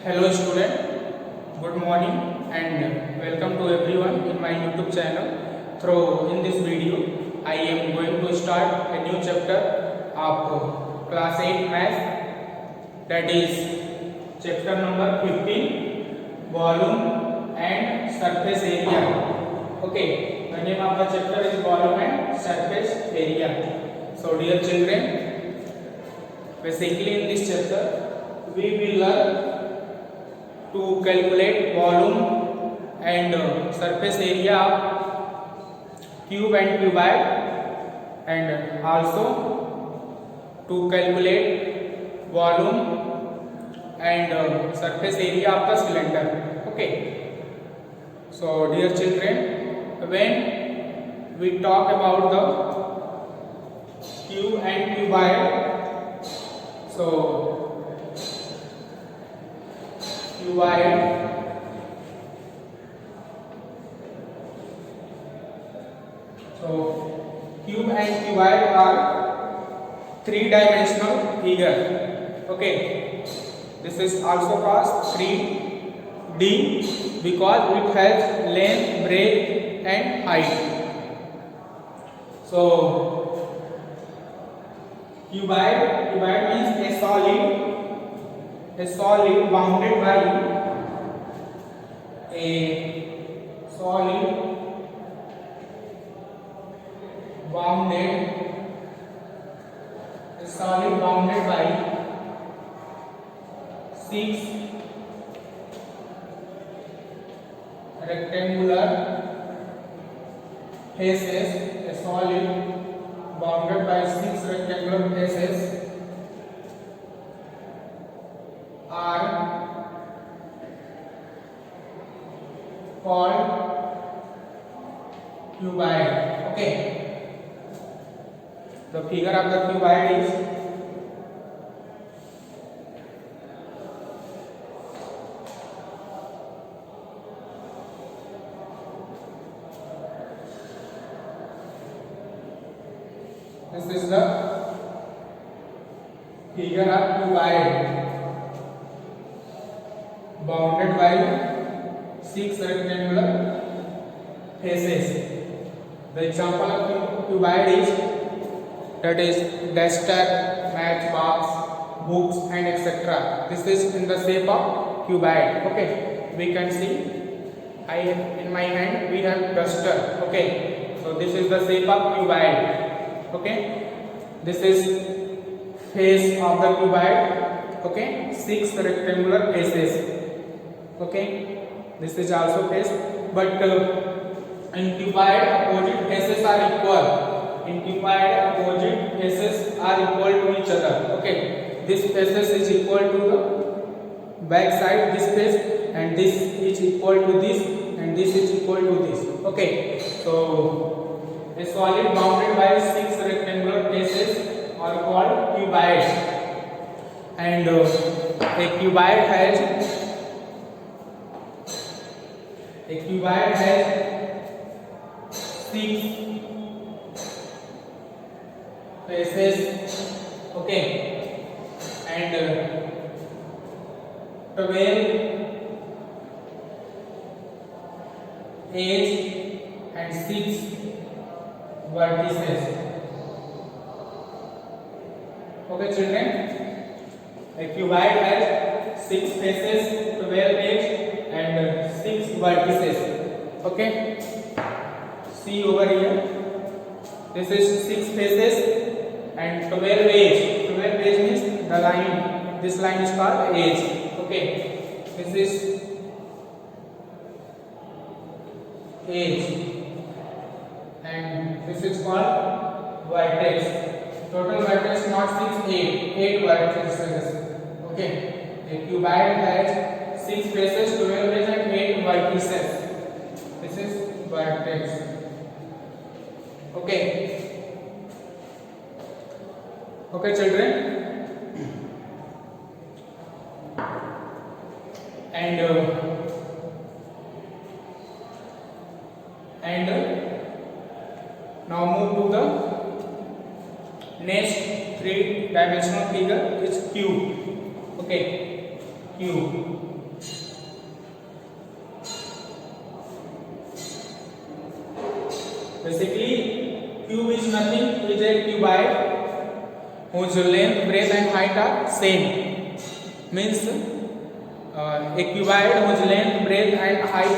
Hello student, good morning and welcome to everyone in my YouTube channel. Through in this video, I am going to start a new chapter of class 8 math, that is chapter number 15, volume and surface area. Okay, the name of the chapter is volume and surface area. So dear children, basically in this chapter we will learn to calculate volume and surface area of cube and cuboid, and also to calculate volume and surface area of the cylinder. Okay, so dear children, when we talk about the cube and cuboid, so cuboid, so cube and cuboid are three-dimensional figure. Okay, this is also called 3D because it has length, breadth and height. So cuboid means a solid bounded by six rectangular faces. A solid bounded by six rectangular faces are called cuboid. Okay, the figure of the cuboid is this is the figure of cuboid bounded by six rectangular faces. The example of cuboid is, that is duster, matchbox, books and etc. This is in the shape of cuboid. Okay, we can see in my hand we have duster. Okay, so this is the shape of cuboid. Okay, this is face of the cuboid. Okay, six rectangular faces. Okay, this is also face, but in cuboid opposite faces are equal. In cuboid opposite faces are equal to each other. Okay, this faces is equal to the back side, this face, and this is equal to this, and this is equal to this. Okay, so a solid bounded by six rectangular faces are called cuboids, and a cuboid has six faces. Okay, and 12 edges and 6 vertices. Okay children, a cuboid has 6 faces, 12 edges and 6 vertices. Okay, see over here, this is 6 faces and 12 edge. 12 edge means the line, this line is called edge. Okay, this is edge and this is called vertex. Total vertex not 6, 8 vertices. Okay, a cuboid has 6 faces, 12 edges and 8 vertices. This is vertex. Okay, okay children, and now move to the next three-dimensional figure, is cube. Okay, cube. is a cuboid whose length, breadth and height are same. Means a cuboid whose length, breadth and height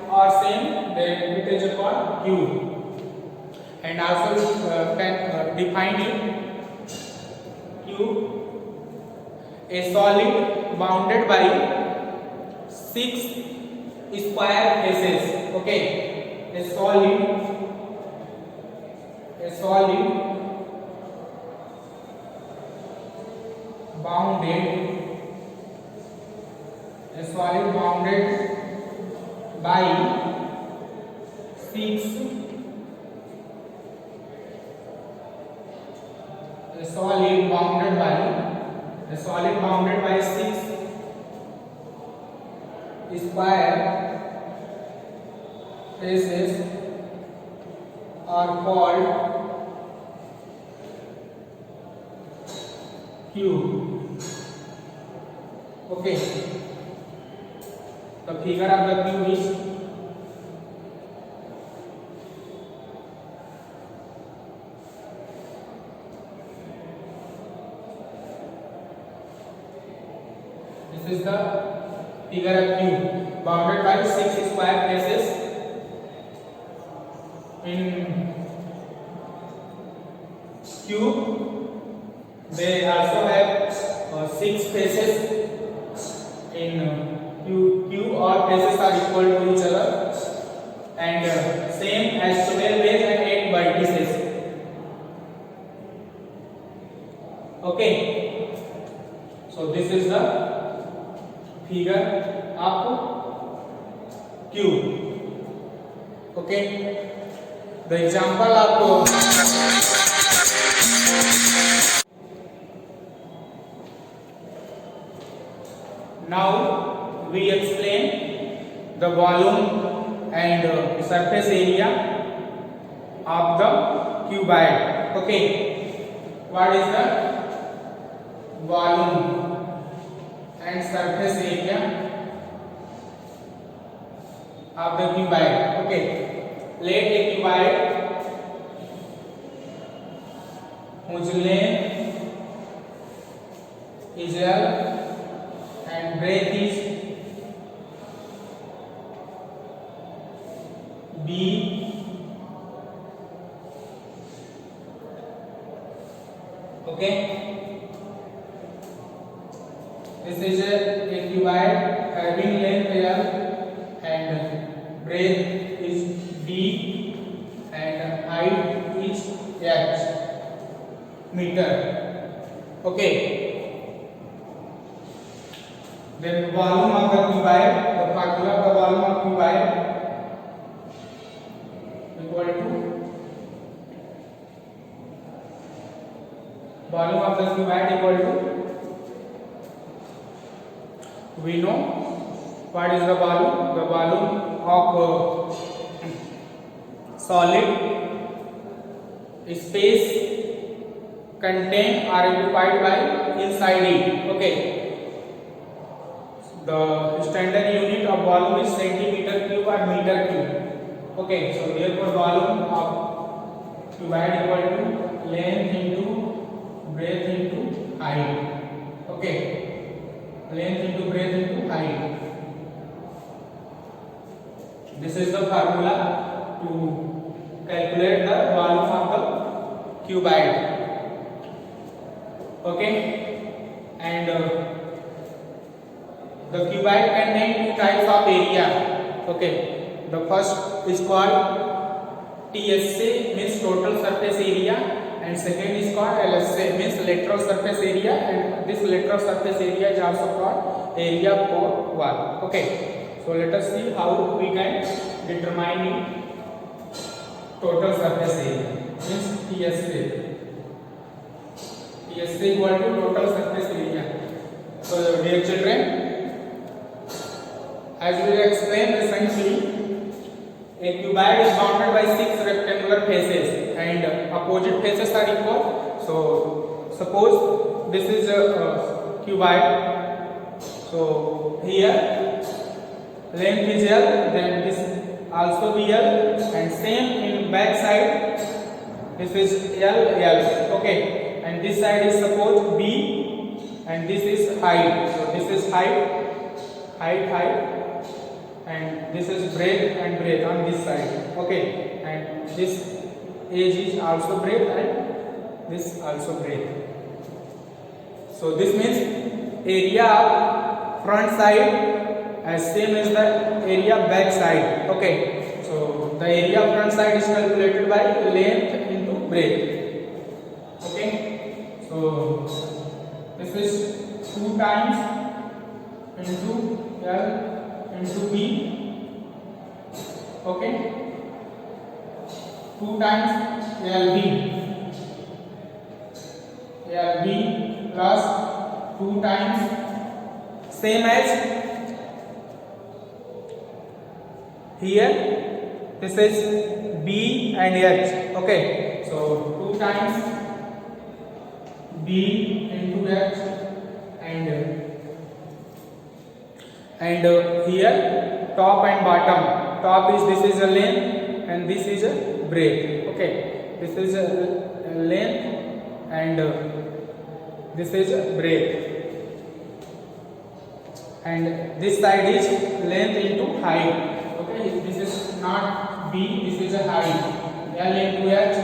are same, then it is called cube. And also can define it. Cube, a solid bounded by 6 square faces. Okay, a solid bounded by 6 square faces are called cube. Okay, the figure of the cube is this is the figure of cube bounded by 6 square faces. In cube they also have 6 faces. In cube all faces are equal to each other and same as 12 base and 8 vertices. Okay, so this is the figure of cube. Okay, the example of now we explain the volume and surface area of the cuboid. Okay, what is the volume and surface area of the cuboid? Okay, let a cuboid whose length is L and breadth is B okay, this is a cuboid having length L and breadth is B and height is H meter. Okay, then volume of the cuboid, the formula of the volume of cuboid equal to volume of the cuboid equal to, we know what is the volume. The volume of solid space contained or occupied by inside it. Okay, the standard unit of volume is centimeter cube or meter cube. Okay, so therefore volume of cuboid equal to length into breadth into height. Okay, length into breadth into height. This is the formula to calculate the volume of the cuboid. Okay, and the cuboid contains 2 types of area. Okay, the first is called TSA, means total surface area, and second is called LSA, means lateral surface area, and this lateral surface area is also called area for wall. Okay, so let us see how we can determine total surface area, means TSA. TSA equal to total surface area. So dear children, as we explained recently, a cuboid is bounded by 6 rectangular faces and opposite faces are equal. So suppose this is a cuboid, so here length is L, then this also be L, and same in back side This is L, L. Okay, and this side is suppose B, and this is height. So this is height, and this is breadth and breadth on this side. Okay, and this edge is also breadth and this also breadth. So this means area of front side as same as the area back side. Okay, so the area of front side is calculated by length into breadth. Okay, so this is 2 times into L into B. Okay, 2 times LB plus 2 times same as here. This is B and H. Okay, so 2 times B into H and here top and bottom. Top is this is a length and this is a breadth. Okay, this is a length and this is a breadth, and this side is length into height. Okay, this is not B, this is a height, L into H,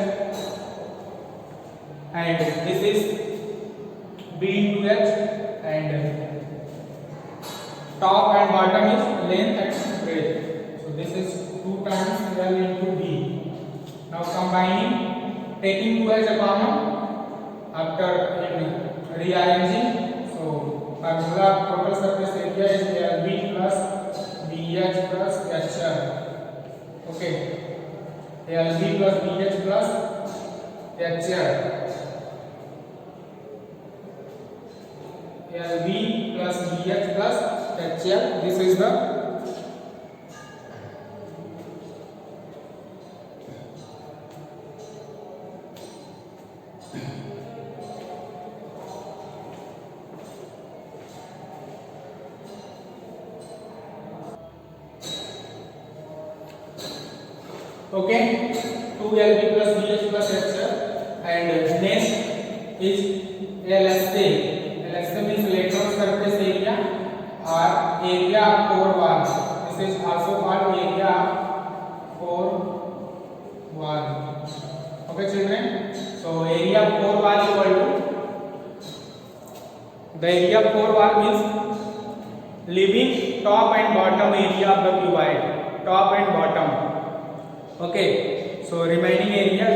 and this is B into H, and top and bottom is length and breadth. So this is 2 times L into B. Now combining, taking 2 as a common after rearranging. So formula of total surface area is LB plus BH plus HR. Okay, LB plus BH plus HR. LB plus BH plus HL. This is the okay, 2LB plus BH plus HL, and next is LSA. LSA means lateral surface area or area of core wall. This is also called area of core wall. Okay children, so area of core wall equal to, the area of core wall means leaving top and bottom area of the cuboid, top and bottom. Okay, so remaining area,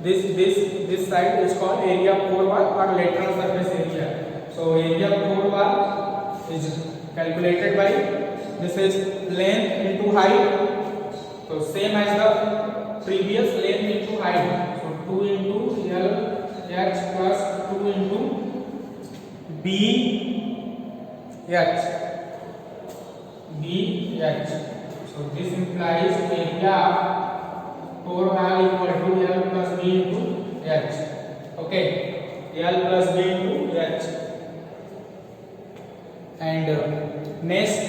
this side is called area of core wall or lateral surface area. So area of core wall is calculated by, this is length into height. So same as the previous, length into height. So 2 into L H plus 2 into B H. So this implies area of core wall equal to L plus B into H. Okay, L plus B into H. And next,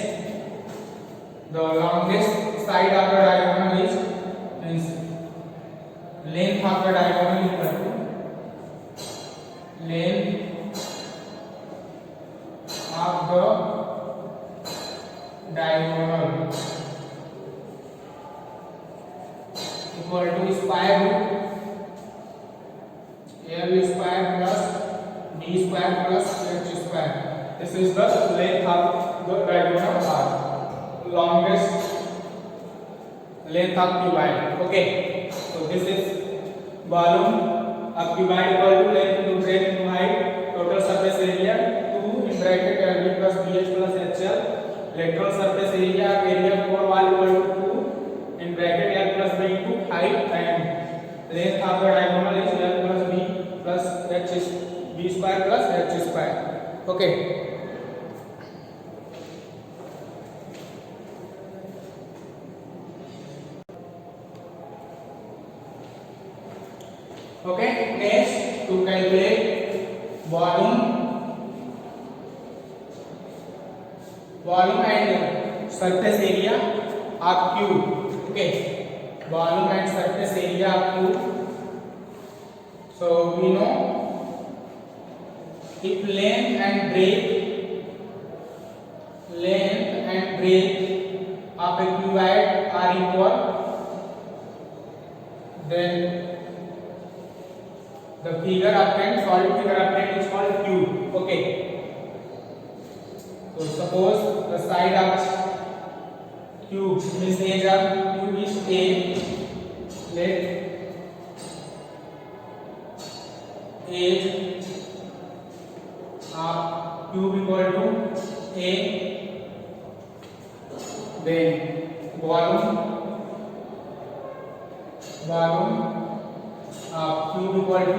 the longest side of the diagonal is length of the diagonal equal to length of the diagonal equal to square root L square plus D square plus H square. This is the length of the diagonal or longest length of cuboid. Okay, so this is volume of cuboid equal to length into breadth into height. Total surface area 2 in bracket LB plus BH plus HL. Lateral surface area of core wall equal to 2 in bracket L plus B into height, and length of the diagonal is L plus B plus H is B square plus H square. Okay. Okay, next to calculate volume and surface area of cube. Okay, volume and surface area of cube. So we know if length and breadth of a cuboid are equal, then the figure obtained, solid figure obtained is called cube. Okay. So suppose the side of cube means edge of cube is A. Let edge of cube equal to A. Then volume of cube equal to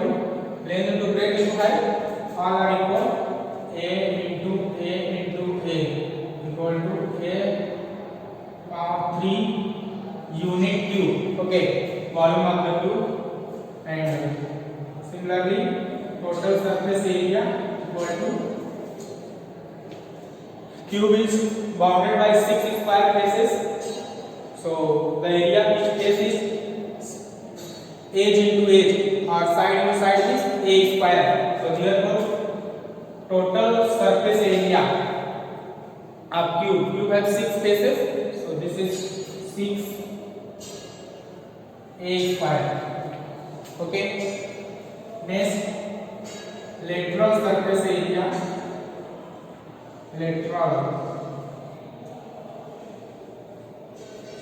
length into breadth into height, all are equal. A into A equal to A of 3 unit cube. Okay, volume of the cube. And similarly total surface area equal to, cube is bounded by 6 square faces, so the area of each face is edge into edge or side into side is A square. So therefore total surface area of cube has 6 faces, so this is 6 A square. Okay, next lateral surface area, lateral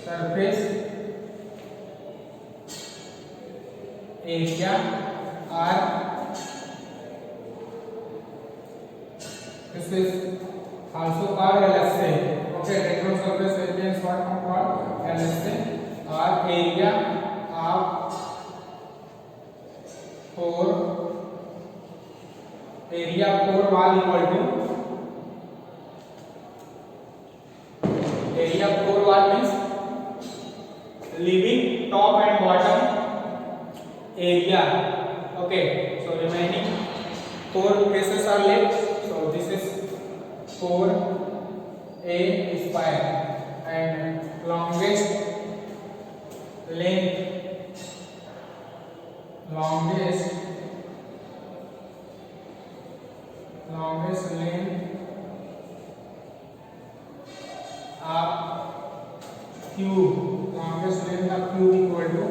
surface area are, this is also called LSA. Okay, lateral surface area is what we call LSA, or area of 4 wall equal to, area of 4 wall means leaving top and bottom area. Okay, so remaining 4 faces are left, so this is 4 A square, and longest length of cube, equal to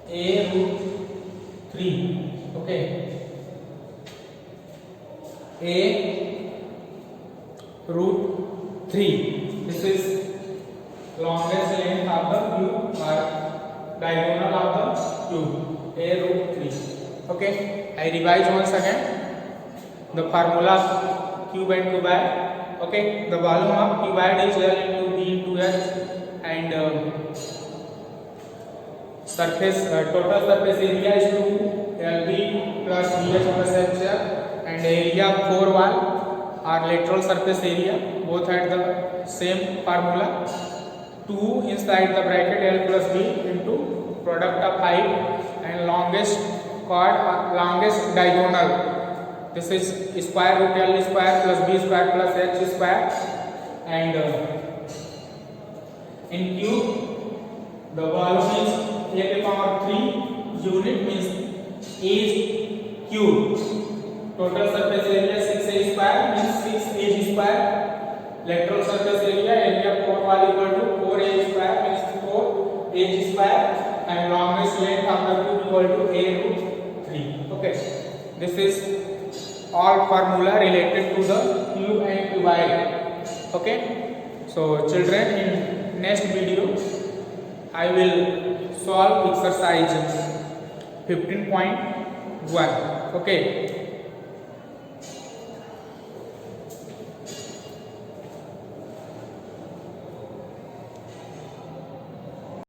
A root 3. Okay, A root 3. This is longest length of the cube or diagonal of the cube, A root 3. Okay, I revise once again the formula of cube and cuboid. Okay, the volume of cuboid is L into B into H, and total surface area is 2 LB plus BH plus HF, and area of 4 wall or lateral surface area, both had the same formula, 2 inside the bracket L plus B into product of height and longest chord, longest diagonal, this is square root L square plus B square plus H square, and in cube the volume is A to the power 3 unit means is cube. Total surface area 6A square means 6 A square. Lateral surface area 4 wall equal to 4A square means 4 A square, and longest length of the cube equal to A root 3. Okay, this is all formula related to the cube and cuboid. Okay, so children, in next video I will solve exercise 15.1. Okay.